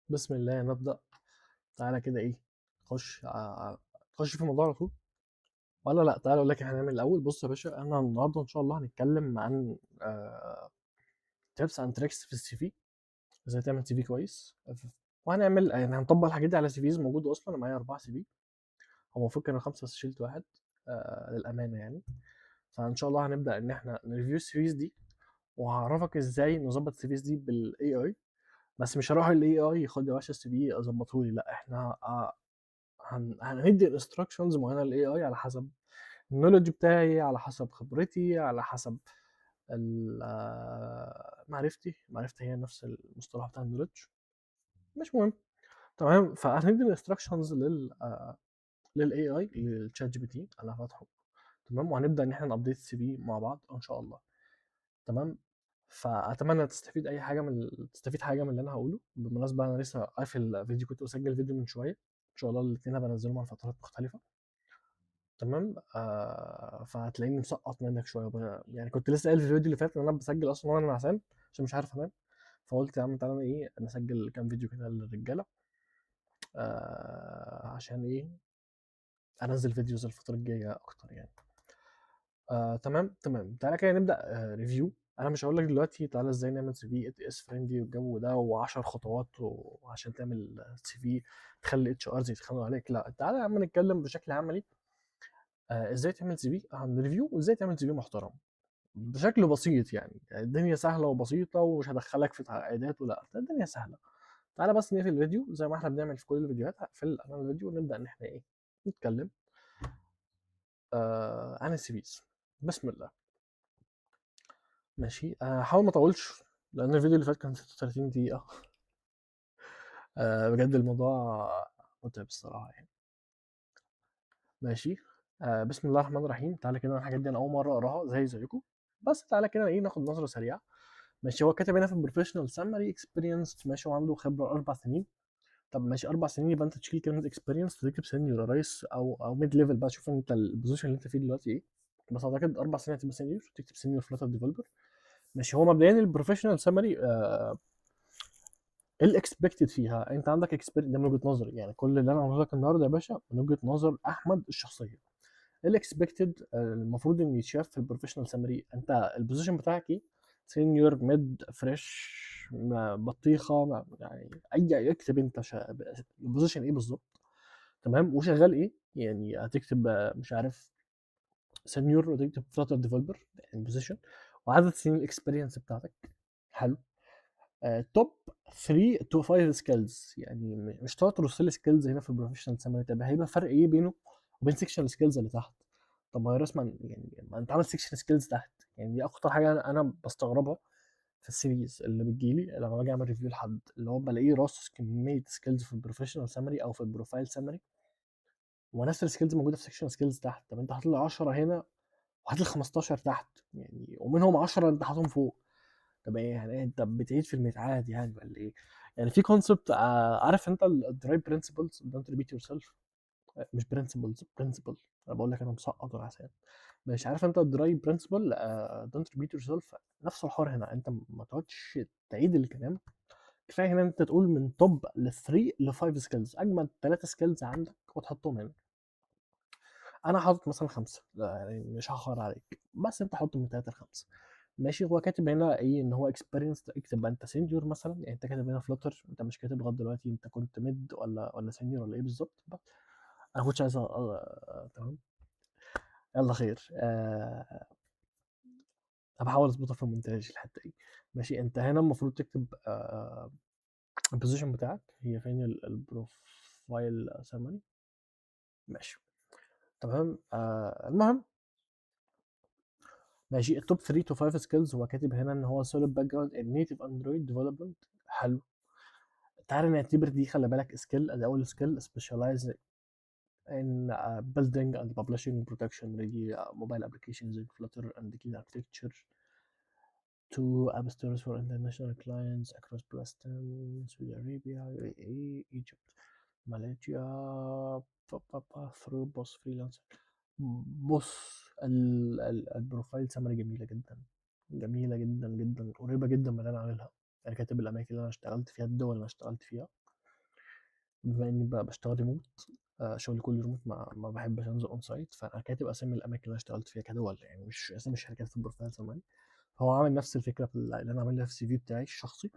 بسم الله نبدأ. تعالى كده ايه، نخش في الموضوع على طول ولا لا؟ تعالى اقول لك احنا هنعمل الاول. بص يا باشا، انا النهارده ان شاء الله هنتكلم عن تيبس اند تريكس في السي في، ازاي تعمل سي في كويس. وهنعمل يعني هنطبق الحاجات دي على سي فيز موجوده اصلا. أنا معايا 4 سي في، هو المفروض كانوا 5 بس شلت واحد للامانه يعني. فان شاء الله هنبدا ان احنا نريفيو السي فيز دي، وهعرفك ازاي نظبط السي فيز دي بالاي اي. بس مش هروح الاي اي خد يا باشا السي في اظبطه لي، لا احنا هندي انستراكشنز معينه للاي اي على حسب النولج بتاعي، على حسب خبرتي، على حسب معرفتي هي نفس المصطلح بتاع النولج، مش مهم. تمام، فهندي الانستراكشنز للاي اي، للشات جي بي تي انا فاتحه. تمام، وهنبدا ان احنا نابديت السي في مع بعض ان شاء الله. تمام، فاتمنى تستفيد حاجه من اللي انا هقوله. بالمناسبه انا لسه قافل فيديو، كنت بسجل فيديو من شويه، ان شاء الله الاثنين هبنزلهم على فترات مختلفه. تمام، فهتلاقيني مسقط منك شويه يعني كنت لسه قايل في الفيديو اللي فات ان انا بسجل اصلا وانا نعسان عشان مش عارف انام. فقلت يا عم تعالى ايه نسجل كام فيديو كده للرجاله، عشان ايه انزل فيديوز الفتره الجايه اكتر يعني. تمام تعالى كده نبدا ريفيو. انا مش هقول لك دلوقتي تعالى ازاي نعمل سي في ات اس فريندلي والجو ده و10 خطوات وعشان تعمل سي في تخلي اتش ارز يتخانقوا عليك. لا، تعالى يا عم نتكلم بشكل عملي. ازاي تعمل سي في، هنريفيو ازاي تعمل سي في محترم بشكل بسيط يعني. الدنيا سهله وبسيطه ومش هدخلك في تعقيدات، ولا الدنيا سهله. تعالى بس نقفل الفيديو زي ما احنا بنعمل في كل الفيديوهات. هقفل انا الفيديو ونبدا ان احنا ايه نتكلم عن السي فيز. بسم الله. ماشي، هحاول ما اطولش لان الفيديو اللي فات كان 36 دقيقه. بجد الموضوع متعب الصراحه يعني. ماشي، بسم الله الرحمن الرحيم. تعالى كده الحاجات دي انا اول مره اقراها زيكم، بس تعالى كده ايه ناخد نظره سريعه. ماشي، هو كاتب هنا في البروفيشنال سمري اكسبيرينس، ماشي، وعنده خبره 4 سنين. طب ماشي 4 سنين، يبقى انت تشيل كلمه اكسبيرينس تكتب سينيور يا ريس او ميد ليفل بقى. شوف انت البوزيشن اللي انت فيه دلوقتي ايه. بس اعتقد 4 سنين هتبقى سينيور، تكتب سينيور فلاتر ديفلوبر. ماشي، هو مبدئيا البروفيشنال سمري ايه الاكسبكتد فيها؟ انت عندك اكسبيرينس ده من وجهه نظري يعني، كل اللي انا هقوله لك النهارده يا باشا من وجهه نظر احمد الشخصيه. الاكسبكتد المفروض ان يتشاف في البروفيشنال سمري. انت البوزيشن بتاعك ايه؟ سينيور، ميد، فريش، بطيخه، يعني اكتب انت البوزيشن ايه بالظبط. تمام، وشغال ايه يعني. هتكتب مش عارف سينيور، وتكتب فلاتر ديفلوبر يعني البوزيشن، وعدد سنين الاكسبيرينس بتاعتك. حلو. توب 3 تو 5 سكيلز، يعني مش تقعد ترص لي سكيلز هنا في البروفيشنال سمري. طب هيبقى فرق ايه بينه وبين سيكشن سكيلز اللي تحت؟ طب ما هي رسما يعني ما انت عامل سيكشن سكيلز تحت، يعني دي اكتر حاجه انا بستغربها في السيريز اللي بتجيلي لما باجي اعمل ريفيو لحد، اللي هو بلاقيه راصص كميه سكيلز في البروفيشنال سمري او في البروفايل سمري، ونفس السكيلز موجوده في سيكشن سكيلز تحت. طب انت حاطط لي 10 هنا وحاطط لي 15 تحت يعني، ومنهم 10 انت حاططهم فوق. طب ايه يعني، انت بتعيد في الميعاد يعني ولا ايه؟ يعني في كونسبت، عارف انت الدرايف برنسبلز، دونت ريبيت يور سيلف. مش برنسبلز، برنسبل. انا بقول لك انا مسقط وعسان. مش عارف انت الدرايف برنسبل، دونت ريبيت يور سيلف. نفس الحوار هنا، انت ما تقعدش تعيد الكلام. كفايه هنا انت تقول من توب ل 3 ل 5 سكيلز، اجمد 3 سكيلز عندك وتحطهم هنا. انا حاطط مثلا 5، يعني مش هخار عليك، بس انت حط من 3 ل 5. ماشي، هو كاتب هنا ايه ان هو اكسبيرينس، اكتب بقى انت سينيور مثلا. يعني انت كاتب هنا فلوتر، انت مش كاتب لغايه دلوقتي انت كنت ميد ولا سينيور ولا ايه بالظبط. انا كنتش عايز تمام، يلا خير. بحاول اظبطها في المونتاج الحته دي. ماشي، انت هنا المفروض تكتب البوزيشن بتاعك هي فين، البروفايل سمري. ماشي، تمام. المهم، ماشي، التوب 3 تو 5 سكيلز هو كاتب هنا ان هو سوليد باك جراوند ان نيتف اندرويد ديفلوبمنت. حلو. تعالى نعتبر دي، خلي بالك، سكيل. ادي اول سكيل، سبيشاليز in building and publishing production ready mobile applications in Flutter and Clean architecture to app stores for international clients across Palestine, Saudi Arabia, UAE, Egypt, Malaysia. through boss freelance. بص، البروفايل سمري جميلة جدا، جميلة جدا جدا، قريبة جدا من اللي أنا عاملها. يعني كاتب الأماكن اللي أنا اشتغلت فيها، الدول اللي أنا اشتغلت فيها. بما اني بشتغل ريموت، شغلي كله ريموت، ما بحبش انزل اون سايت، فانا كاتب اسامي الاماكن اللي انا اشتغلت فيها كدول، يعني مش اسامي الشركات في البروفايل زمان. هو عامل نفس الفكره اللي انا عاملها في السي في بتاعي الشخصي.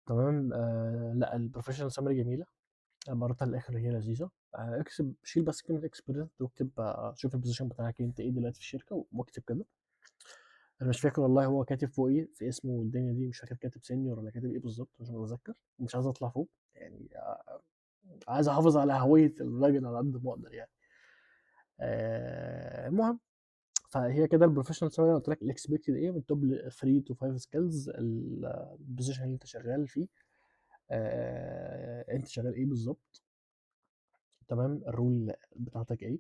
تمام. لا، البروفيشنال سامري جميله، مرتها الاخر هي لذيذه. اكتب، شيل بس كلمه اكسبيرينس واكتب، شوف البوزيشن بتاعك انت ايه دلوقتي في الشركه، واكتب كده. انا مش فاكر والله هو كاتب فوق ايه في اسمه والدنيا دي، مش فاكر كاتب سينيور ولا كاتب ايه بالظبط، مش متذكر، ومش عايز اطلع فوق يعني. عايز احافظ على هويه الراجل على قد ما اقدر يعني. المهم، فهي كده البروفيشنال سامري. انا قلت لك الاكسبكتد ايه من توب 3 تو 5 سكيلز، البوزيشن اللي انت شغال فيه، انت شغال ايه بالظبط. تمام. الرول بتاعتك ايه،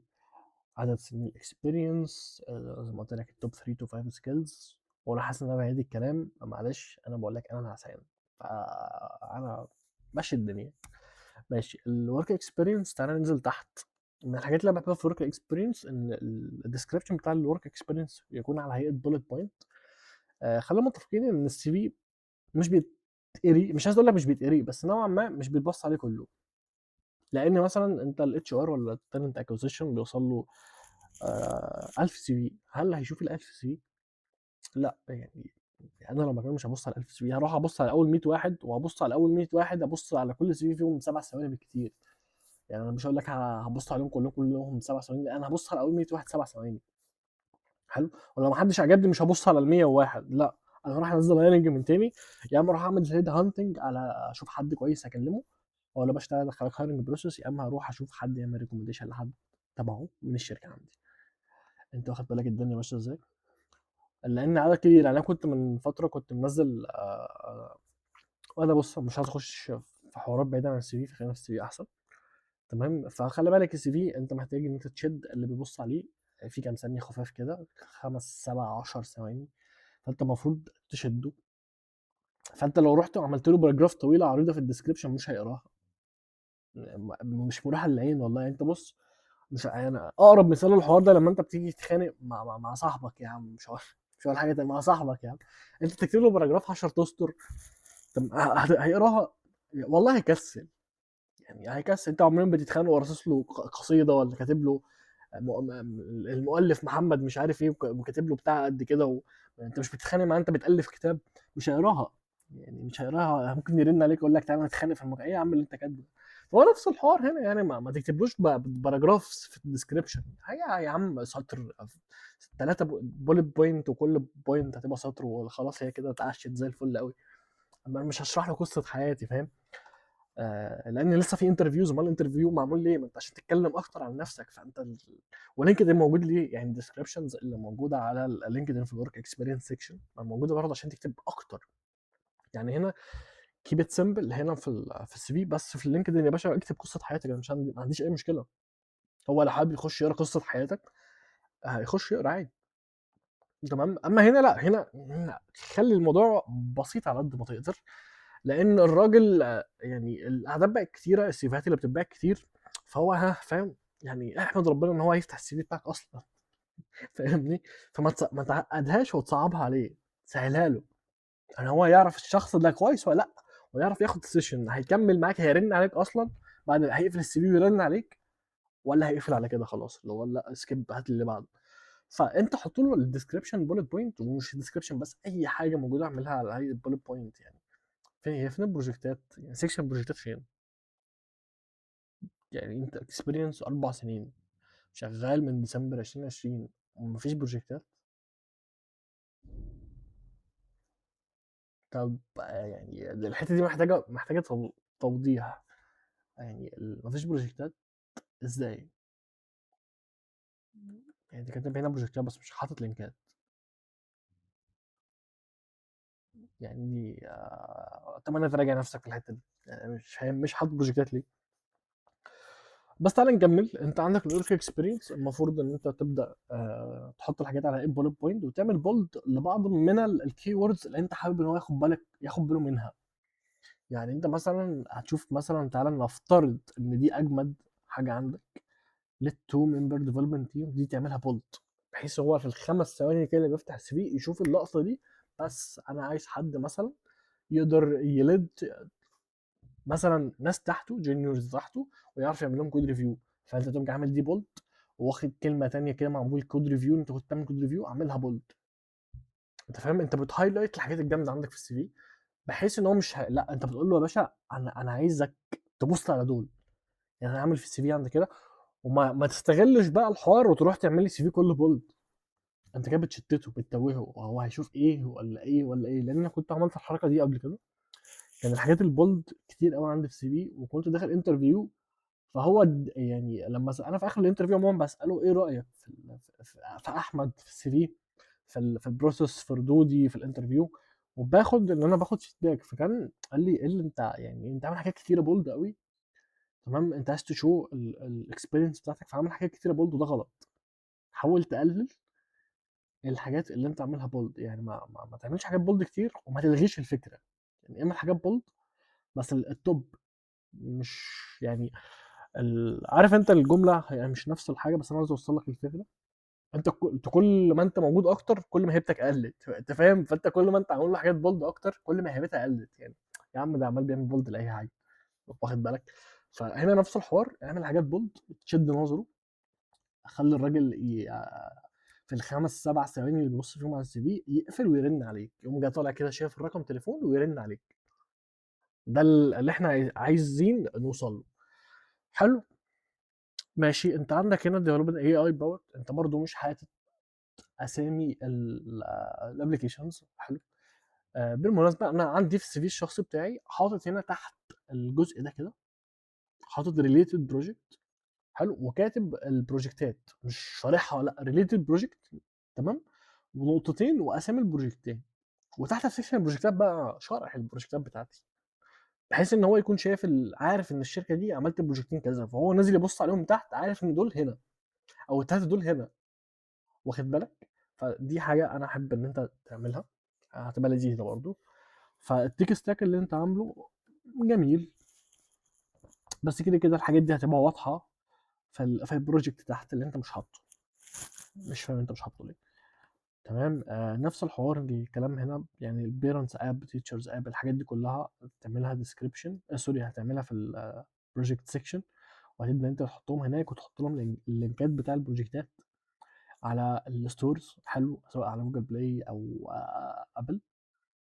عدد سنين الاكسبيرينس، زي ما قلت لك التوب 3 تو 5 سكيلز. وانا حاسس ان انا بعيد الكلام، معلش، انا بقول لك انا نعسان، فانا ماشي الدنيا. ماشي. الورك اكسبيرينس، تعالى ننزل تحت. من الحاجات اللي انا بحبها في الورك اكسبيرينس ان الديسكربشن بتاع الورك اكسبيرينس يكون على هيئه بولت بوينت. خلينا متفقين ان السي في مش بيتقري، مش عايز اقول لك مش بيتقري، بس نوعا ما مش بيتبص عليه كله. لان مثلا انت الاتش ار ولا التالنت اكوزيشن بيوصل له 1000 سي في، هل هيشوف ال 1000 سي في؟ لا يعني. انا لو مكانه مش هبص على 1000 سي في، هروح ابص على اول 100 واحد، وهبص على اول 100 واحد ابص على كل سي في فيهم 7 ثواني بالكتير. يعني انا مش هقول لك هبص عليهم كلهم 7 ثواني، لا، انا هبص على اول 100 واحد 7 ثواني. حلو. ولو ما حدش عجبني مش هبص على ال 101، لا، انا هروح انزل هايرنج من تاني. يا اما اروح اعمل هيد هانتنج على اشوف حد كويس اكلمه، ولا بشتغل ادخل هايرنج بروسيس، يا اما هروح اشوف حد يعمل ريكومنديشن لحد تبعه من الشركه عندي. انت واخد بالك الدنيا ماشيه ازاي؟ لان عدد كبير يعني. انا كنت من فتره كنت منزل، وانا بص مش عايز اخش في حوارات بعيده عن السي في، فخلينا في السي في احسن. تمام. فخلي بالك السي في انت محتاج ان انت تشد اللي بيبص عليه في كام ثانيه خفاف كده، 5 7 10 ثواني، فانت المفروض تشده. فانت لو رحت وعملت له باراجراف طويله عريضه في الديسكربشن مش هيقراها، مش مريحه للعين والله. يعني انت بص، مش يعني اقرب مثال للحوار ده لما انت بتيجي تتخانق مع صاحبك يا عم، مش هقول حاجه تانية، مع صاحبك يا عم. انت تكتب له باراجراف 10 اسطر، طب هيقراها؟ والله هيكسل. يعني هيكسل. انت عمرين بتتخانقوا ورصص له قصيده، ولا كاتب له المؤلف محمد مش عارف ايه، وكاتب له بتاع قد كده انت مش بتتخانق معاه، انت بتالف كتاب، مش هيقراها. يعني مش هيقراها، ممكن يرن عليك يقول لك تعالى نتخانق في المكان، ايه يا عم اللي انت كاتبه؟ فهو نفس الحوار هنا يعني. ما تكتبلوش باراجراف في الديسكربشن، هي يا عم سطر، 3 بولت بوينت، وكل بوينت هتبقى سطر وخلاص، هي كده اتعشت زي الفل قوي. اما أنا مش هشرح له قصه حياتي، فاهم؟ لان لسه في انترفيوز، امال الانترفيو معمول ليه؟ ما انت عشان تتكلم اكتر عن نفسك. فانت ولينكدين موجود ليه؟ يعني الديسكربشنز اللي موجوده على اللينكدين في الورك اكسبيرينس سيكشن موجوده برضه عشان تكتب اكتر. يعني هنا كيب ات سمبل، هنا في السي في، بس في اللينكدين يا باشا اكتب قصه حياتك، انا مش عندي، ما عنديش اي مشكله. هو لو حابب يخش يقرا قصه حياتك هيخش يقرا عادي. تمام. اما هنا لا، هنا خلي الموضوع بسيط على قد ما تقدر، لان الراجل يعني الاعداد بقت كتيره، السيفيهات اللي بتتباع كتير، فهو فاهم يعني. احمد ربنا ان هو يفتح السي في بتاعك اصلا. فاهمني؟ ما تعقدهاش وتصعبها عليه، سهلها له. يعني هو يعرف الشخص ده كويس ولا لا، ويعرف ياخد السيشن، هيكمل معاك، هيرن عليك اصلا بعد هيقفل السي في ويرن عليك، ولا هيقفل على كده خلاص اللي هو لا سكيب هات اللي بعده. فانت حط له الديسكربشن بولت بوينت، ومش الديسكربشن بس، اي حاجه موجوده اعملها على هيئه بولت بوينت يعني. فين البروجكتات؟ يعني سيكشن البروجكتات فين؟ يعني انت اكسبيرينس 4 سنين شغال من ديسمبر 2020 ومفيش بروجكتات؟ طب يعني الحته دي محتاجه توضيح. يعني مفيش بروجكتات ازاي؟ يعني انت كاتب هنا بروجكتات بس مش حاطط لينكات. يعني دي اتمنى تراجع نفسك في الحته دي. يعني مش فاهم مش حاطط بروجكتات ليه. بس تعالى نكمل. انت عندك الورك اكسبيرينس، المفروض ان انت تبدا تحط الحاجات على ايه بولت بوينت، وتعمل بولد لبعض من الكي ووردز اللي انت حابب ان هو ياخد باله منها. يعني انت مثلا هتشوف مثلا، تعالى نفترض ان دي اجمد حاجه عندك، ليت تو ممبر ديفلوبمنت تيم، دي تعملها بولد، بحيث هو في ال5 ثواني كده اللي بيفتح السي في يشوف اللقطه دي. بس انا عايز حد مثلا يقدر يلد مثلا ناس تحته جونيورز تحته ويعرف يعمل لهم كود ريفيو، فانت تقوم عامل دي بولد، واخد كلمه تانية كده معمول كود ريفيو، انت كنت بتعمل كود ريفيو اعملها بولد. انت فاهم، انت بتهايلايت الحاجات الجامده عندك في السي في، بحيث ان هو مش لا انت بتقول له يا باشا انا عايزك تبص على دول. يعني انا عامل في السي في عندي كده، وما ما تستغلش بقى الحوار وتروح تعمل لي سي في كله بولد. انت كده بتشتته بتتوهه، وهو هيشوف ايه ولا ايه ولا ايه، لان انا كنت عملت الحركه دي قبل كده. كان الحاجات البولد كتير قوي عندي في السي في، وكنت داخل انترفيو، فهو يعني لما انا في اخر الانترفيو عموما بساله ايه رايك في احمد في السي في، في البروسيس، في ردودي في الانترفيو، وباخد ان انا باخد فيدباك. فكان قال لي ايه اللي انت يعني انت عامل حاجات كتيره بولد قوي، تمام، انت عايز تشو الاكسبيرينس بتاعتك، فعامل حاجات كتيره بولد وده غلط. حاول تقلل الحاجات اللي انت عاملها بولد، يعني ما تعملش حاجات بولد كتير، وما تلغيش الفكره. يعني اعمل حاجات بولد بس التوب، مش يعني عارف انت الجمله يعني مش نفس الحاجه، بس انا عايز اوصل لك الفكره. انت كل ما انت موجود اكتر كل ما هيبتك قلت، انت فاهم، فانت كل ما انت عامل له حاجات بولد اكتر كل ما هيبتها قلت يعني. يا عم ده عمال بيعمل بولد لاي حاجه، واخد بالك؟ فهنا نفس الحوار، اعمل حاجات بولد تشد نظره، خلي الراجل في الخمس سبع ثواني اللي بيبص فيهم على السي في يقفل ويرن عليك، يقوم جاي طالع كده شايف الرقم تليفون ويرن عليك. ده اللي احنا عايزين نوصل له. حلو، ماشي. انت عندك هنا ديفلوبمنت اي اي باور، انت برضو مش حاطط اسامي الابلكيشنز. حلو. بالمناسبه انا عندي في السي في الشخصي بتاعي حاطط هنا تحت الجزء ده كده، حاطط ريليتد بروجكت. حلو، وكاتب البروجكتات مش شارحها، لا ريليتد بروجكت، تمام، ونقطتين واسامي البروجكتين، وتحت في سيكشن البروجكتات بقى شرح البروجكتات بتاعتي، بحيث ان هو يكون شايف عارف ان الشركه دي عملت بروجكتين كذا، فهو نازل يبص عليهم تحت عارف ان دول هنا، او التلاته دول هنا، واخد بالك؟ فدي حاجه انا احب ان انت تعملها، هتبقى لذيذه برضو. فالتيك ستاك اللي انت عامله جميل، بس كده كده الحاجات دي هتبقى واضحه في البروجكت تحت اللي انت مش حاطه. مش فاهم انت مش حاطه ليه. تمام. نفس الحوار الكلام هنا، يعني البيرنتس اب، تيتشرز اب، الحاجات دي كلها تعملها ديسكريبشن، سوري هتعملها في البروجكت سيكشن، وهتبدا انت تحطهم هناك وتحط لهم اللينكات بتاع البروجكتات على الستورز. حلو، سواء على جوجل بلاي او ابل.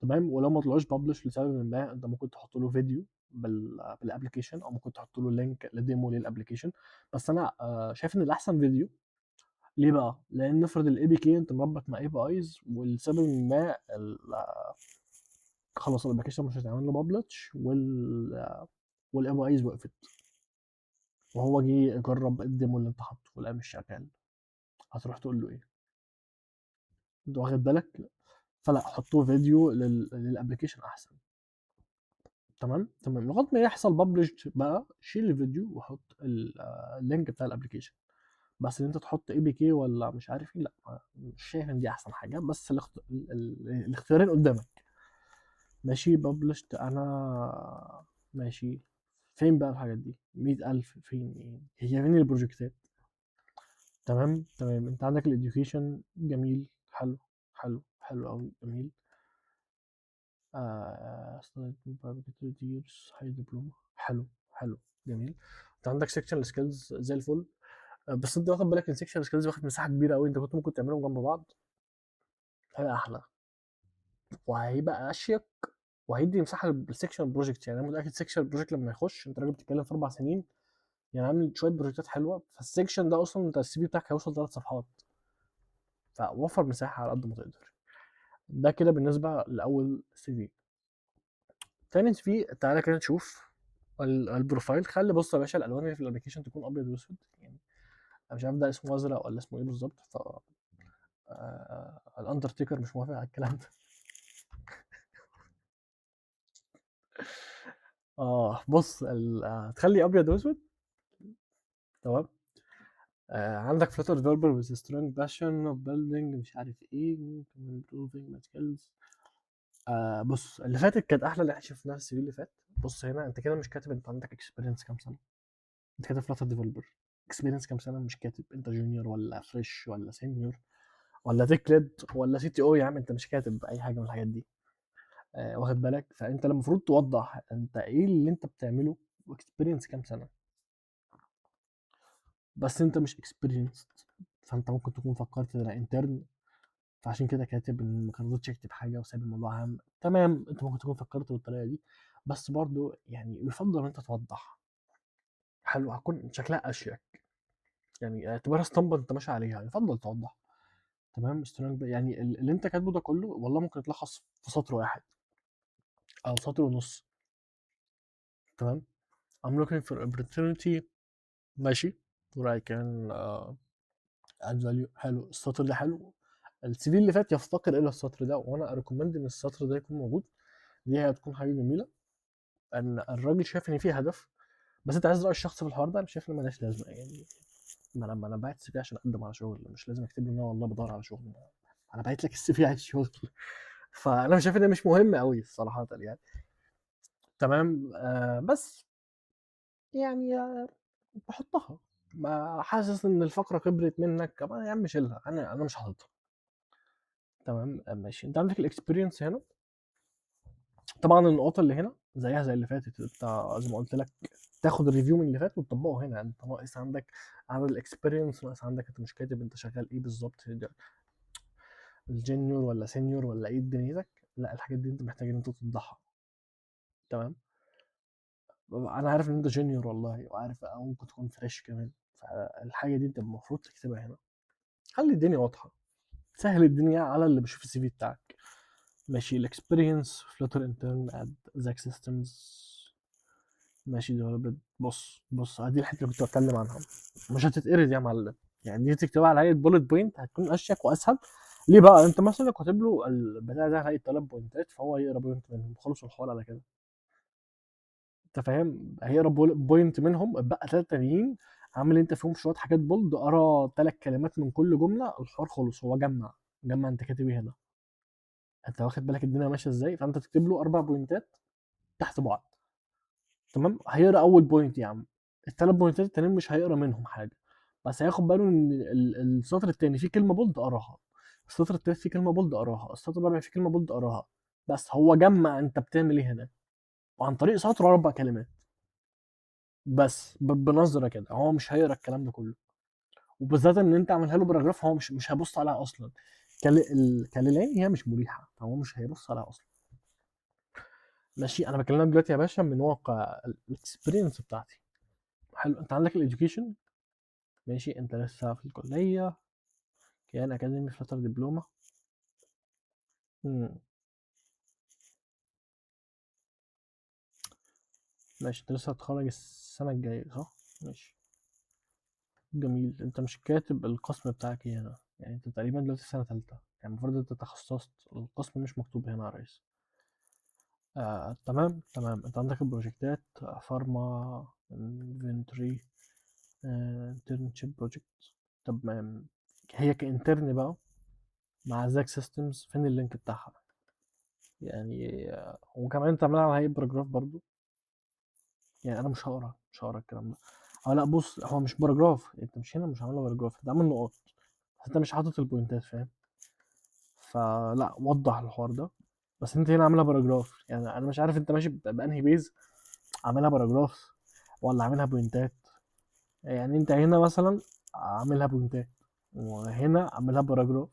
تمام. ولو ما طلعوش ببلش لسبب ما، انت ممكن تحط له فيديو بالابلكيشن، او ممكن تحط له لينك لديمو للابلكيشن. بس انا شايف ان الاحسن فيديو. ليه بقى؟ لان نفرض الاي بي كي انت مربط مع اي بي ايز، ولسبب ما خلاص الابلكيشن مش هتعمل له ببلش، والاي بي ايز وقفت، وهو جه يجرب الديمو اللي انت حاطه ولقاه مش شغال، هتروح تقول له ايه؟ انت واخد بالك؟ فلا، حطوه فيديو للابلكيشن احسن. تمام تمام، لغايه ما يحصل ببلش بقى شيل الفيديو وحط اللينك بتاع الابلكيشن. بس ان انت تحط اي بي كي ولا مش عارف ايه، لا مش شايف ان دي احسن حاجه، بس الاختيارين قدامك. ماشي، ببلشت انا، ماشي. فين بقى الحاجات دي؟ 100,000 فين؟ ايه هي؟ فين البروجكتات؟ تمام تمام. انت عندك الاديوكيشن جميل، حلو حلو حلو قوي، جميل. هاي دبلومه، حلو حلو، جميل. انت عندك سيكشن سكيلز زي الفل. بس انت واخد بالك ان سيكشن سكيلز واخد مساحه كبيره قوي، انت كنت ممكن تعملهم جنب بعض، هيبقى احلى وهيبقى اشيك، وهيدي مساحه للسكشن بروجكت. يعني انا متاكد سكشن بروجكت لما يخش، انت راجل بتتكلم في 4 سنين، يعني عامل شويه بروجكتات حلوه، فالسكشن ده اصلا انت السي في بتاعك هيوصل 3 صفحات، فوفر مساحه على قد ما تقدر. ده كده بالنسبه لاول سي في. تاني سي في، تعالى كده نشوف البروفايل. خلي بص يا باشا، الالوان اللي في الابلكيشن تكون ابيض واسود يعني. انا مش عارف ده اسمه ازرق ولا اسمه ايه بالظبط، ف الاندرتيكر مش موافق على الكلام ده. بص تخلي ابيض واسود، تمام. عندك فلاتر ديفلوبر with strong passion of building مش عارف ايه improving my skills. بص اللي فاتت كانت احلى اللي احنا شفناها في السي في اللي فات. بص هنا انت كده مش كاتب انت عندك اكسبيرينس كام سنه، انت كاتب فلاتر ديفلوبر اكسبيرينس كام سنه، مش كاتب انت جونيور ولا فريش ولا سينيور ولا تيك ليد ولا سي تي او. يا عم انت مش كاتب اي حاجه من الحاجات دي. واخد بالك؟ فانت المفروض توضح انت ايه اللي انت بتعمله واكسبيرينس كام سنه. بس انت مش اكسبيرينس، فانت ممكن تكون فكرت ان انا انترن، فعشان كده كاتب ان ما رضيتش اكتب حاجه وسايب الموضوع عام. تمام، انت ممكن تكون فكرت بالطريقه دي، بس برضو يعني يفضل ان انت توضح. حلو، هتكون شكلها اشيك، يعني اعتبرها اسطمبه انت ماشي عليها، يفضل توضح. تمام، سترونج يعني اللي انت كاتبه ده كله والله ممكن يتلخص في سطر واحد او سطر ونص. تمام. I'm looking for opportunity. ماشي. where I can add value. حلو، السطر ده حلو. السي في اللي فات يفتقر الى السطر ده، وانا اريكومند ان السطر ده يكون موجود. دي هتكون حاجه جميله ان الراجل شايف ان في هدف. بس انت عايز راي الشخص في الحوار ده، انا شايف ان ملهاش لازمه يعني. ما انا باعت السي في عشان اقدم على شغل، مش لازم اكتب له ان انا والله بدور على شغل. انا باعت لك السي في عايز شغل. فانا شايف ان ده مش مهم قوي صراحه يعني. تمام. بس يعني بحطها، ما حاسس ان الفقره كبرت منك، طب يا عم شيلها، انا مش حاططها. تمام. ماشي، انت عندك الاكسبيرينس هنا. طبعا النقاط اللي هنا زيها زي اللي فاتت، انت زي ما قلت لك تاخد الريفيو من اللي فات وتطبقه هنا. انت ناقص عندك على الاكسبيرينس، ناقص عندك انت مش كاتب انت شغال ايه بالظبط، الجونيور ولا سينيور ولا ايه دنيتك. لا، الحاجات دي انت محتاج ان انت توضحها. تمام. انا عارف ان انت جونيور والله، وعارف او ممكن تكون فريش كمان، فالحاجه دي انت المفروض تكتبها هنا. خلي الدنيا واضحه، سهل الدنيا على اللي بيشوف السي في بتاعك. ماشي، الاكسبيرينس فلوتر انترن اد زاك سيستمز. ماشي ديفلوبد. بص دي الحته اللي كنت بتكلم عنها، مش هتتقرد يا معلم. يعني دي تكتبها على هيئه بولت بوينت، هتكون اشيك واسهل. ليه بقى؟ انت مثلا لو كاتب له البتاع ده على هيئه 3 بوينتات، فهو هيقرا بوينت منهم، خلص الحوار على كده. انت فاهم؟ هيقرا بوينت منهم، بقى 3 تانيين عامل انت فيهم شويه حاجات بولد، قرا 3 كلمات من كل جمله، الحوار خلص. هو جمع انت كاتب ايه هنا. انت واخد بالك الدنيا ماشيه ازاي؟ فانت تكتب له 4 بوينتات تحت بعض. تمام، هيقرا اول بوينت يا عم، ال3 بوينتات التانيين مش هيقرا منهم حاجه. بس هياخد باله ان السطر التاني فيه كلمه بولد قراها، السطر التالت فيه كلمه بولد قراها، السطر الرابع فيه كلمه بولد قراها. بس هو جمع انت بتعمل ايه هنا، وعن طريق سطر 4 كلمات بس، بنظره كده هو مش هيقرا الكلام ده كله. وبالذات ان انت عاملها له باراجراف، هو مش هيبص عليها اصلا. الكلمات هي مش مريحه، فهو مش هيبص عليها اصلا. ماشي، انا بكلمك دلوقتي يا باشا من واقع الاكسبيرينس بتاعتي. حلو، انت عندك الاديوكيشن. ماشي، انت لسه في الكليه، كيان اكاديمي فلاتر دبلومه. مم. ماشي، انت لسه هتخرج السنه الجايه صح؟ ماشي، جميل. انت مش كاتب القسم بتاعك ايه هنا، يعني انت تقريبا دلوقتي في سنه ثالثه، يعني المفروض انت تخصصت، القسم مش مكتوب هنا يا ريس. تمام. انت عندك البروجكتات، فارما، انفنتوري، انترنشيب بروجكت. طب ما هي كانترن بقى مع زاك سيستمز، فين اللينك بتاعها يعني؟ وكمان انت عاملها على هيئه باراجراف برضو. يعني انا مش هقرا الكلام ده. لا بص، هو مش باراجراف، انت مش هنا مش عاملها باراجراف، انت عامل نقاط، بس انت مش حاطط البوينتات، فاهم؟ فلا، وضح الحوار ده. بس انت هنا عاملها باراجراف، يعني انا مش عارف انت ماشي بانهي بيز، عاملها باراجراف ولا عاملها بوينتات. يعني انت هنا مثلا عاملها بوينتات، وهنا عاملها باراجراف.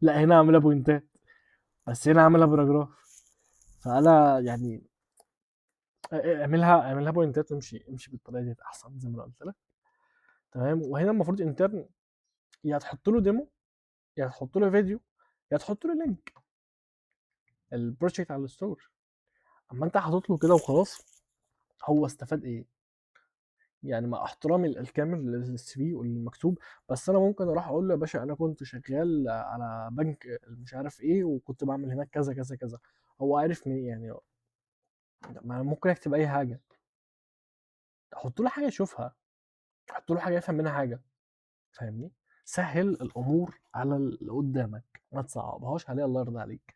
لا، هنا عاملها بوينتات، بس هنا عاملها باراجراف. فانا يعني اعملها بوينتات، امشي بالطريقه دي احسن زي ما انا قلت لك. تمام. وهنا المفروض انترن، يا تحط له ديمو، يا تحط له فيديو، يا تحط له لينك البروجكت على الستور. اما انت حاطط له كده وخلاص، هو استفاد ايه؟ يعني مع احترامي الكامل للسي في والمكتوب، بس انا ممكن اروح اقول له يا باشا انا كنت شغال على بنك مش عارف ايه، وكنت بعمل هناك كذا كذا كذا. هو عارف منين يعني؟ ما ممكن اكتب اي حاجه، احط له حاجه يشوفها، احط له حاجه يفهم منها حاجه. فاهمني؟ سهل الامور على اللي قدامك، ما تصعبهاش عليه، الله يرضى عليك.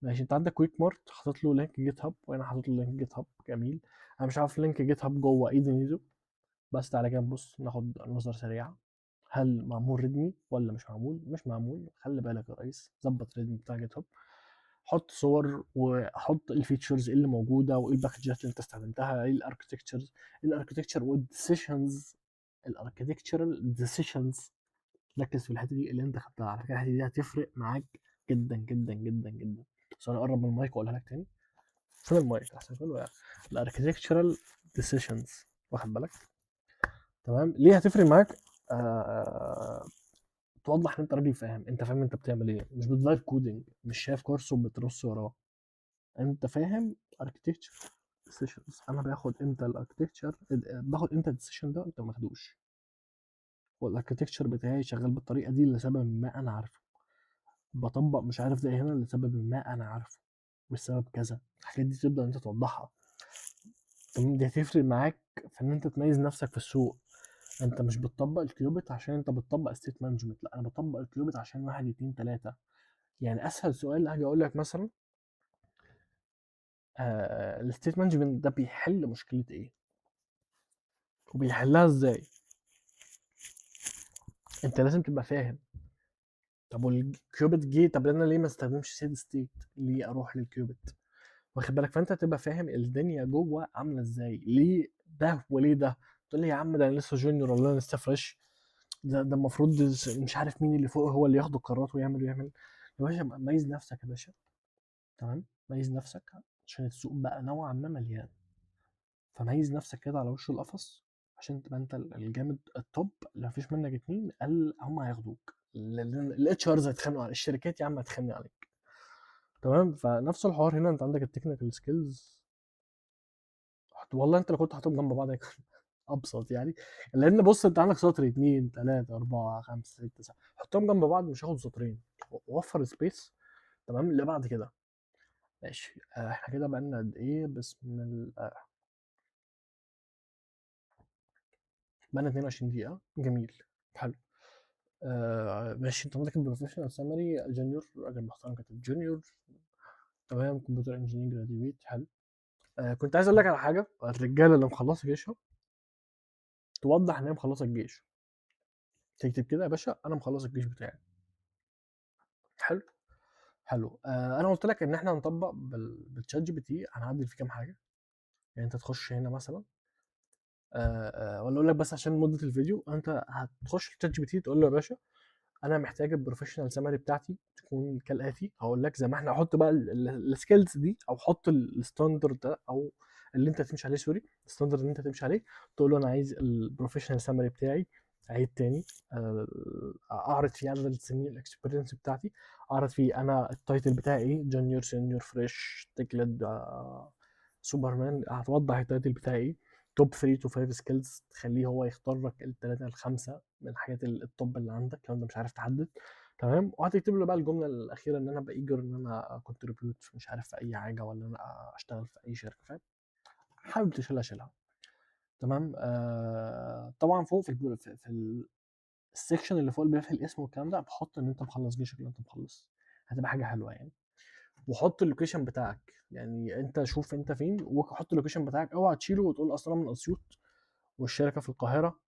ماشي، انت عندك كويك مارت، حاطط له لينك جيت هاب، وانا حاطط له لينك جيت هاب. جميل. انا مش عارف لينك جيت هاب جوه ايه دنيته، بس تعالى كده نبص ناخد نظرة سريعة. هل معمول ريدمي ولا مش معمول؟ مش معمول، خلي بالك يا ريس، ظبط ريدمي بتاع جيت هاب. حط صور وحط الفيتشرز اللي موجوده وايه الباكجات اللي انت استخدمتها، ايه الاركتكتشر والديسيشنز، الاركتكتشرال ديسيشنز. ركز في الحته دي اللي انت خدتها، على فكره الحته دي هتفرق معاك جدا جدا جدا جدا. بس انا اقرب من المايك واقولها لك تاني. فين المايك احسن كله يعني. الاركتكتشرال ديسيشنز، واخد بالك؟ تمام. ليه هتفرق معاك؟ توضح ان انت راجل فاهم، انت فاهم انت بتعمل ايه، مش بتفايب كودنج، مش شايف كورس وبترص وراه. انت فاهم اركتكتشر ديسيشنز. انا باخد امتى الاركتكتشر، باخد امتى الديسيشن ده انت ما تاخدوش، والاركتكتشر بتاعي شغال بالطريقه دي لسبب ما انا عارفه، بطبق مش عارف ده هنا لسبب ما انا عارفه، بسبب كذا. الحاجات دي تبدا انت توضحها. تمام. دي هتفرق معاك في ان انت تميز نفسك في السوق. انت مش بتطبق الكيوبيت عشان انت بتطبق ستيت مانجمنت، لا انا بطبق الكيوبيت عشان واحد اتنين تلاته. يعني اسهل سؤال هاجي اقول لك مثلا، الستيت مانجمنت ده بيحل مشكله ايه وبيحلها ازاي؟ انت لازم تبقى فاهم. طب والكيوبيت جه، طب انا ليه ما استخدمش سيد ستيت؟ ليه اروح للكيوبيت؟ واخد بالك؟ فانت تبقى فاهم الدنيا جوه عامله ازاي، ليه ده وليه ده. تقول لي يا عم ده انا لسه جونيور ولا انا لسه فريش، ده المفروض مش عارف مين اللي فوق هو اللي ياخد القرارات ويعمل. يا باشا ميز نفسك يا باشا. تمام. ميز نفسك عشان السوق بقى نوعا ما مليان. فميز نفسك كده على وش القفص عشان تبقى انت الجامد التوب اللي مفيش منك اتنين، قال هم هياخدوك. الاتش ارز هيتخانقوا على الشركات، يا عم هتخانق عليك. تمام. فنفس الحوار هنا، انت عندك التكنيكال سكيلز. والله انت لو كنت حاططهم جنب بعض هيكون ابسط يعني. لان بص، انت عندك سطر اتنين تلاته اربعه خمسه سته سبعه، حطهم جنب بعض مش هاخد سطرين. وفر سبيس. تمام. اللي بعد كده ماشي. احنا كده بقالنا قد ايه؟ بسم الله. بقالنا 22 دقيقة. جميل. حلو. ماشي. انت عندك البروفيشنال سامري جونيور، راجل محترم كاتب جونيور. تمام. كمبيوتر انجينير جراديويت. حلو. كنت عايز اقول لك على حاجة. الرجالة اللي مخلصة جيشها توضح ان هي مخلصة الجيش. تكتب كده يا باشا انا مخلص الجيش بتاعي. حلو. حلو. انا قلت لك ان احنا هنطبق بالتشات جي بي تي، هنعدل فيه كام حاجة. يعني انت تخش هنا مثلا، ولا اقول لك بس عشان مدة الفيديو، انت هتخش الشات جي بي تي تقول له يا باشا انا محتاج البروفيشنال سامري بتاعتي تكون كالاتي. هقول لك زي ما احنا، احط بقى السكيلز دي او حط الستاندرد ده او اللي انت تمشي عليه، سوري، الستاندرد اللي انت تمشي عليه. تقول له انا عايز البروفيشنال سامري بتاعي. عيد تاني. اعرض فيه عدد السنين الاكسبيرينس بتاعتي، اعرض فيه انا التايتل بتاعي ايه، جونيور سينيور فريش تكلد سوبرمان. هتوضح التايتل بتاعي ايه، توب 3 تو 5 سكيلز، تخليه هو يختار لك الثلاثه الخمسه من الحاجات التوب اللي عندك لو انت مش عارف تحدد. تمام. وهتكتب له بقى الجمله الاخيره ان انا ابقى ايجر ان انا كونتريبيوت مش عارف في اي حاجه، ولا انا اشتغل في اي شركه، فاهم؟ حابب تشيلها شيلها. تمام. طبعا فوق في السكشن اللي فوق اللي بيبقى فيه الاسم والكلام ده، بحط ان انت مخلص جيشك، اللي انت مخلص. هتبقى حاجه حلوه يعني. وحط اللوكيشن بتاعك، يعني انت شوف انت فين وحط اللوكيشن بتاعك. اوعى تشيله وتقول اصلا من اسيوط والشركه في القاهره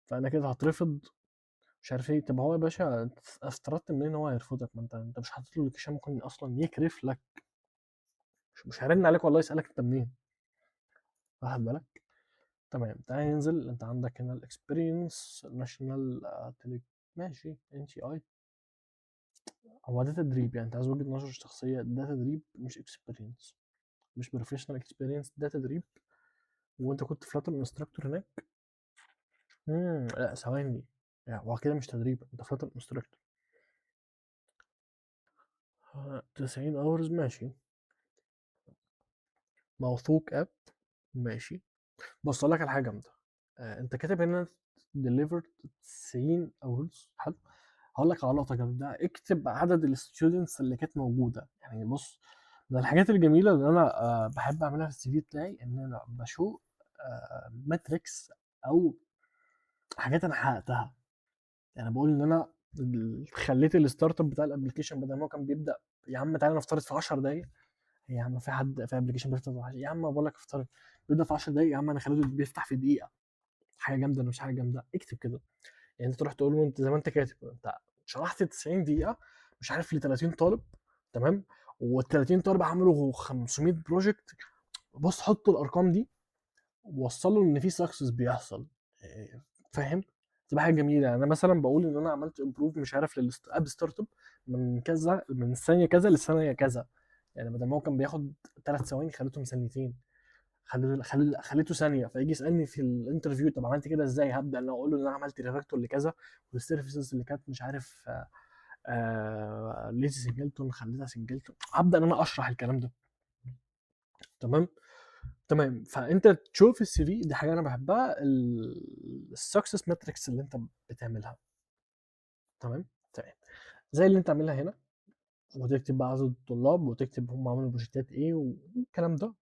فانا كده هترفض مش عارف ايه. طب هو يا باشا افترضت منين ان هو هيرفضك؟ ما انت مش حاطط له اللوكيشن، ممكن اصلا يكرف لك. مش هيرن عليك والله يسالك انت منين. واخد بالك؟ تمام. تعالى ننزل. انت عندك هنا الاكسبيرينس ناشونال تليك. ماشي. ان تي اي. هو ده تدريب يعني، انت عايز وجهه نظر شخصيه، ده تدريب مش اكسبيرينس، مش بروفيشنال اكسبيرينس، ده تدريب. وانت كنت فلاتر انستراكتور هناك. لا ثواني. يعني هو كده مش تدريب، انت فلاتر انستراكتور. 90 اورز. ماشي. موثوق اب. ماشي. بص اقول لك على حاجه جامده. انت كاتب هنا delivered 90 اورز. حلو. هقول لك على لقطه جامده. اكتب عدد الستودنتس اللي كانت موجوده. يعني بص، من الحاجات الجميله اللي انا بحب اعملها في السي في بتاعي ان انا بشوف ماتريكس او حاجات انا حققتها. يعني بقول ان انا خليت الستارت اب بتاع الابلكيشن بدل ما هو كان بيبدا يا عم تعالى نفترض في 10 دقائق. يا عم في حد في ابلكيشن بيفتح في 10 يا عم بقول لك افترض بيبدا في 10 دقائق، يا عم انا خليته بيفتح في دقيقه. حاجه جامده ولا مش حاجه جامده؟ اكتب كده. يعني انت تروح تقول له انت زي ما انت كاتب انت شرحت 90 دقيقه مش عارف ل 30 طالب. تمام. وال30 طالب عملوا 500 بروجكت. بص حط الارقام دي ووصله ان في سكسس بيحصل. إيه، فاهم؟ تبقى حاجه جميله. يعني انا مثلا بقول ان انا عملت امبروف مش عارف للاب ستارت اب من كذا، من الثانيه كذا للثانيه كذا. يعني بدل ما هو كان بياخد 3 ثواني خليتهم ثانيتين، خليته ثانيه. فيجي يسالني في الانترفيو طب عملت كده ازاي، هبدا انا اقول له ان انا عملت ريفاكتور لكذا، والسيرفيسز اللي كانت مش عارف ليزي سنجلتون خليتها سنجلتون. هبدا ان انا اشرح الكلام ده. تمام. تمام. فانت تشوف السي في دي حاجه انا بحبها، السكسس ماتريكس اللي انت بتعملها. تمام. تمام. زي اللي انت عاملها هنا، وتكتب بقى عدد الطلاب، وتكتب هم عملوا بروجكتات ايه والكلام ده.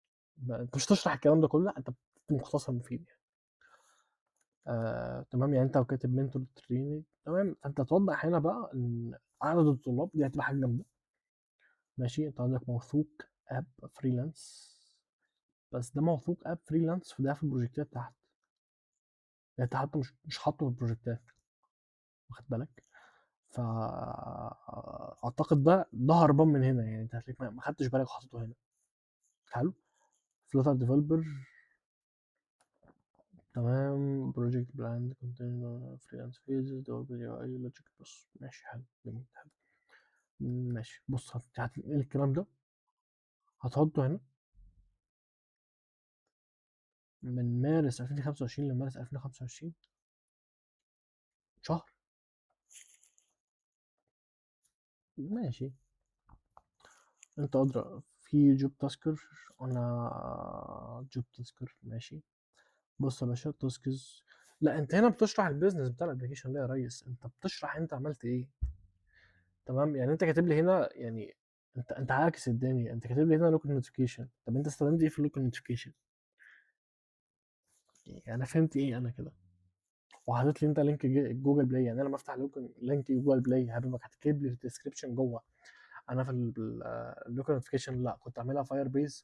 انت مش تشرح الكلام ده كله، لا، انت بتكتب مختصر مفيد يعني. تمام. يعني انت لو كاتب منتور تريننج، تمام، فانت توضح هنا بقى ان عدد الطلاب دي هتبقى حاجه جامده. ماشي. انت عندك موثوق اب فريلانس، بس ده موثوق اب فريلانس، فده في البروجكتات تحت. يعني انت حتى مش حاطه في البروجكتات، واخد بالك؟ فاعتقد ده هربان من هنا. يعني انت هتلاقيك ما خدتش بالك وحاططه هنا. حلو. فلوتر ديفلوبر. تمام. بروجكت بلاند كونتينر فريلانس فيز ديفلوبر اي لوجيك. بص ماشي، حلو، جميل، حلو. ماشي. بص هتنقل الكلام ده، هتحطه هنا من مارس 2025 لمارس 2025، شهر. ماشي. انت ادرى في جوب تاسكر، انا جوب تاسكر. ماشي. بص يا باشا، تاسكز. لا، انت هنا بتشرح البيزنس بتاع الابلكيشن ده يا ريس، انت بتشرح انت عملت ايه. تمام. يعني انت كاتب لي هنا، يعني انت عاكس الدنيا. انت كاتب لي هنا لوكال نوتيفيكيشن، طب انت استخدمت ايه في اللوكال نوتيفيكيشن؟ يعني انا فهمت ايه انا كده؟ وحاطط لي انت لينك جوجل بلاي. يعني انا لما افتح لينك جوجل بلاي هبقى هتكتب لي في الديسكربشن جوه. انا في اللوكال نوتيفيكيشن لا، كنت اعملها فاير بيز.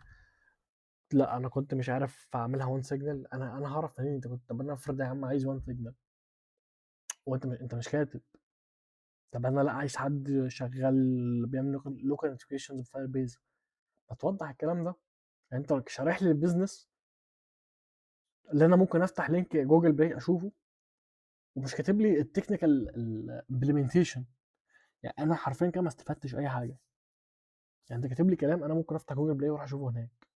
لا، انا كنت مش عارف اعملها وان سيجنال. انا هعرف منين انت كنت؟ طب انا افرض يا عم عايز وان سيجنال، انت مش كاتب. طب انا لا عايز حد شغال بيعمل لوكال نوتيفيكيشنز بفاير بيز، ما توضح الكلام ده. يعني انت شارح لي البيزنس اللي انا ممكن افتح لينك جوجل بلاي اشوفه، ومش كاتب لي التكنيكال الامبلمنتيشن. يعني انا حرفيا كده ما استفدتش اي حاجه. يعني انت كاتب لي كلام انا ممكن افتح جوجل بلاي واروح اشوفه هناك،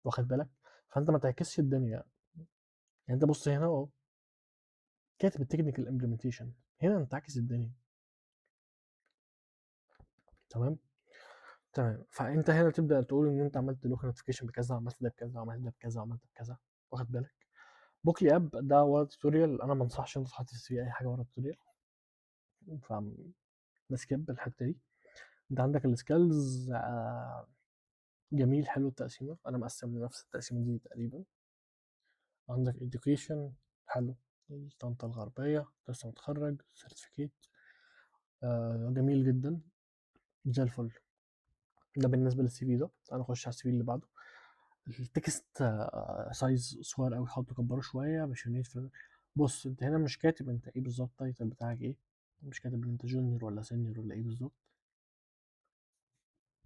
واخد بالك؟ فانت ما تعكسش الدنيا. يعني انت بص هنا اهو، كاتب التكنيكال امبلمنتيشن، هنا انت عاكس الدنيا. تمام. تمام. فانت هنا تبدا تقول ان انت عملت لوك نوتيفيكيشن بكذا، عملت ده بكذا، عملت ده بكذا، عملت ده بكذا، واخد بالك؟ بوكلي اب ده ورا توتوريال، انا ما انصحش انت تحط في السي في اي حاجه ورا التوتوريال. ف نسكيب الحته دي. انت عندك السكيلز، جميل، حلو التقسيمه، انا مقسم لنفس التقسيمه دي تقريبا. عندك education، حلو، طنطا الغربيه، لسه متخرج، سيرتيفيكيت، جميل جدا، زي الفل. ده بالنسبه للسي في ده. انا اخش على السي في اللي بعده. التكست سايز صغير قوي، حاول تكبره شويه مش هنيت في. بص انت هنا مش كاتب انت ايه بالظبط، التايتل بتاعك ايه. مش كاتب ان انت جونيور ولا سينيور ولا ايه بالظبط.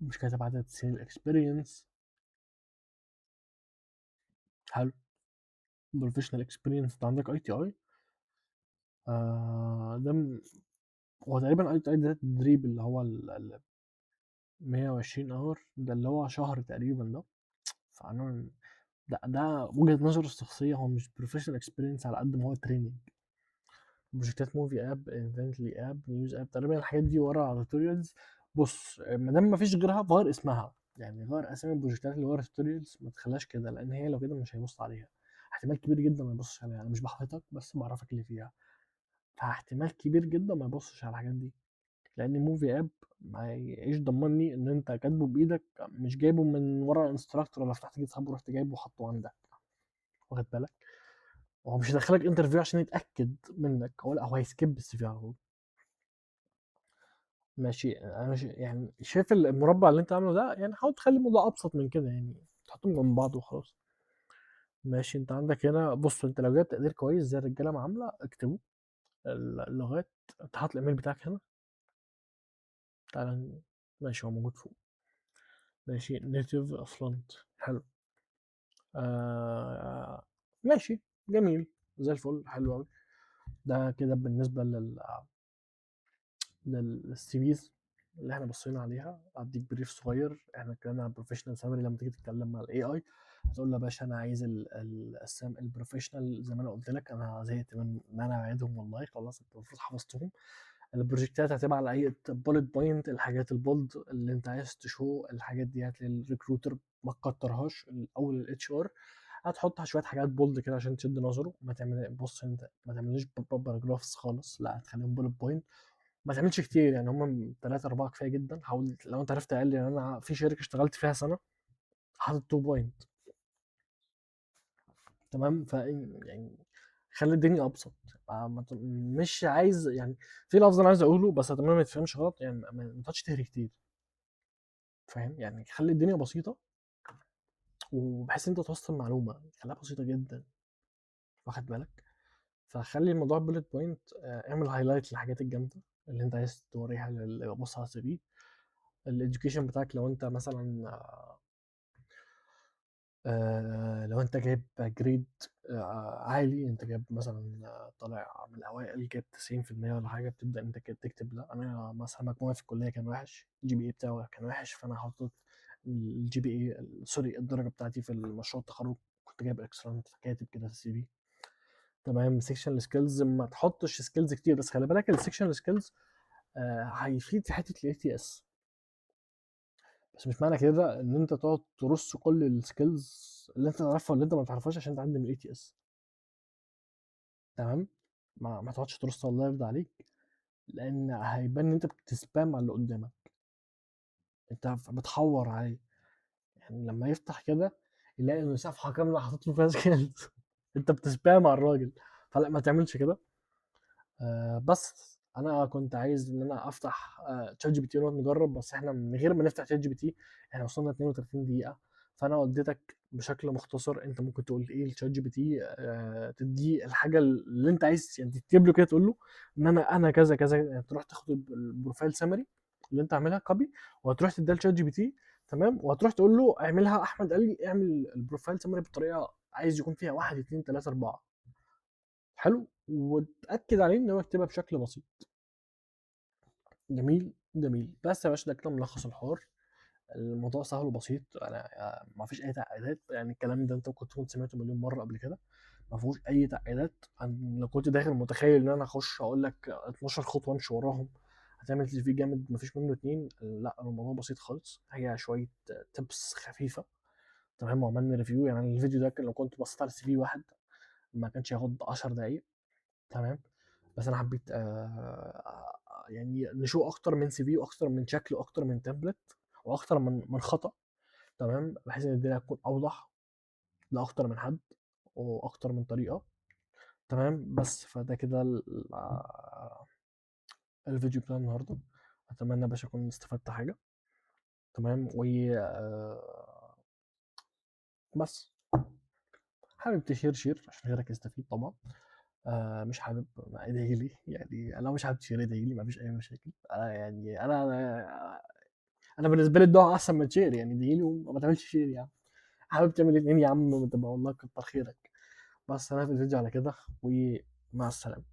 مش كاتب عدد سنين الاكسبيرينس. حلو. بروفيشنال اكسبيرينس، انت عندك اي تي اي. ده هو تقريبا اي تي اي ده التدريب اللي هو ال 120 اور، ده اللي هو شهر تقريبا ده. فانا ده وجهة نظري الشخصية، هو مش بروفيشنال اكسبيرينس على قد ما هو تريننج. بروجكتات موفي اب، انفنتلي اب، نيوز اب، تقريبا الحاجات دي ورا توتوريالز. بص ما دام ما فيش غيرها فغير اسمها. يعني غير اسامي البروجكتات اللي ورا توتوريالز، ما تخليهاش كده، لان هي لو كده مش هيبص عليها. احتمال كبير جدا ما يبصش عليها. انا مش بحبطك بس بعرفك اللي فيها. فاحتمال كبير جدا ما يبصش على الحاجات دي، لان موفي اب ما ايش ضمني ان انت كاتبه بايدك، مش جايبه من ورا انستراكتور، ولا فتحت جيت هاب ورحت جايبه وحطه عندك، واخد بالك؟ هو مش هيدخلك انترفيو عشان يتاكد منك، هو هيسكيب السي في على طول. ماشي. انا يعني شايف المربع اللي انت عامله ده، يعني حاول تخلي الموضوع ابسط من كده، يعني تحطهم جنب بعض وخلاص. ماشي. انت عندك هنا، بص انت لو جايب تقدير كويس زي الرجاله ما عامله اكتبه. اللغات، انت حاطط الايميل بتاعك هنا. تعالى. ماشي، هو موجود فوق. ماشي native front حلو. ماشي جميل زي الفل حلو أوي. ده كده بالنسبة للسي فيز اللي احنا بصينا عليها. اديك بريف صغير، احنا اتكلمنا عن البروفيشنال سامري. لما تيجي تتكلم مع الاي اي هتقول له يا باشا انا عايز البروفيشنال زي ما انا قلت لك، انا زهقت من ان انا اعيدهم والله، خلاص انت المفروض حفظتهم. البروجكتات هتبقى على اي بولت بوينت، الحاجات البولد اللي انت عايز تشو الحاجات دي للريكروتر، ما تكترهاش. الاول الاتش ار هتحط شويه حاجات بولد كده عشان تشد نظره. ما تعمل بص انت ما تعملوش باراجرافز خالص، لا هتخليهم بولت بوينت. ما تعملش كتير يعني، هم 3 4 كفايه جدا. حاول لو انت عرفت اقل، يعني انا في شركه اشتغلت فيها سنه حاطط 2 بوينت. تمام، ف يعني خلي الدنيا ابسط. مش عايز يعني، في لفظ انا عايز اقوله بس اتمنى ما يتفهمش غلط، يعني ما تقعدش تهري كتير، فاهم؟ يعني خلي الدنيا بسيطه، وبحيث انت توصل معلومه خليها بسيطه جدا، واخد بالك؟ فخلي الموضوع بولت بوينت. اعمل هايلايت للحاجات الجامده اللي انت عايز توريها اللي بص على السي في. الاديوكيشن بتاعك لو انت مثلا لو انت جايب جريد عالي، انت جايب مثلا طالع من الاوائل، جايب 90% ولا حاجه، بتبدا انت كده تكتب لا انا مثلا مجموعي في الكليه كان وحش، الجي بي اي بتاعه كان وحش، فانا حاطط الجي بي اي سوري الدرجه بتاعتي في المشروع التخرج كنت جايب اكسلنت، فكاتب كده في السي في. تمام. سيكشن سكيلز ما تحطش سكيلز كتير، بس خلي بالك السيكشن سكيلز هيفيد في حته الاي تي اس، بس مش معنى كده ان انت تقعد ترص كل السكيلز اللي انت تعرفها واللي انت ما تعرفهاش عشان تعدي من الاي تي اس. تمام. ما تقعدش ترص الله يرضى عليك، لان هيبان ان انت بتسبام على اللي قدامك، انت بتحور عليه. يعني لما يفتح كده يلاقي ان صفحه كامله حاطط له فيها سكيلز انت بتسبام على الراجل، فلا ما تعملش كده. بس انا كنت عايز ان انا افتح تشات جي بي تي ونقعد نجرب، بس احنا من غير ما نفتح تشات جي بي تي احنا وصلنا 32 دقيقه. فانا وديتك بشكل مختصر، انت ممكن تقول ايه لتشات جي بي تي، تديه الحاجه اللي انت عايز، يعني تكتب له كده تقول له ان انا كذا كذا، يعني تروح تاخد البروفايل سمري اللي انت عاملها كوبي، وهتروح تديها لتشات جي بي تي. تمام. وهتروح تقول له اعملها، احمد قال لي اعمل البروفايل سمري بطريقه عايز يكون فيها 1 2 3 4. حلو. وتاكد عليه ان هو يكتبها بشكل بسيط. جميل جميل. بس يا باشا ده كده ملخص الحوار. الموضوع سهل وبسيط، انا ما فيش اي تعقيدات، يعني الكلام ده انت كنت سمعته مليون مره قبل كده. ما فيهوش اي تعقيدات. لو كنت داخل متخيل ان انا اخش اقول لك 12 خطوه امشي وراهم هتعمل تي في جامد ما فيش منه اتنين، لا الموضوع بسيط خالص، هي شويه تبس خفيفه. تمام. وعملنا ريفيو، يعني الفيديو ده لو كنت بصيت على سي في واحد ما كانش ياخد 10 دقايق. تمام. بس انا حبيت يعني نشوف اكتر من سي في، واكتر من شكل، واكتر من تمبلت، واكتر من خطأ. تمام. بحيث ان الدنيا تكون اوضح لاكتر من حد واكتر من طريقة. تمام. بس فده كده الفيديو بتاع النهارده. اتمنى يا باشا اكون استفدت حاجة. تمام. و بس حابب تشير شير عشان غيرك يستفيد طبعا. مش حابب ما ادعي لي، يعني انا مش حابب تشير ادعي لي، ما فيش اي مشاكل. يعني انا بالنسبه لي الدعاء احسن من شير، يعني ادعي لي وما تعملش شير يعني. حابب تعمل اتنين يا عم تبقى والله كتر خيرك. بس انا في الفيديو على كده، ومع السلامه.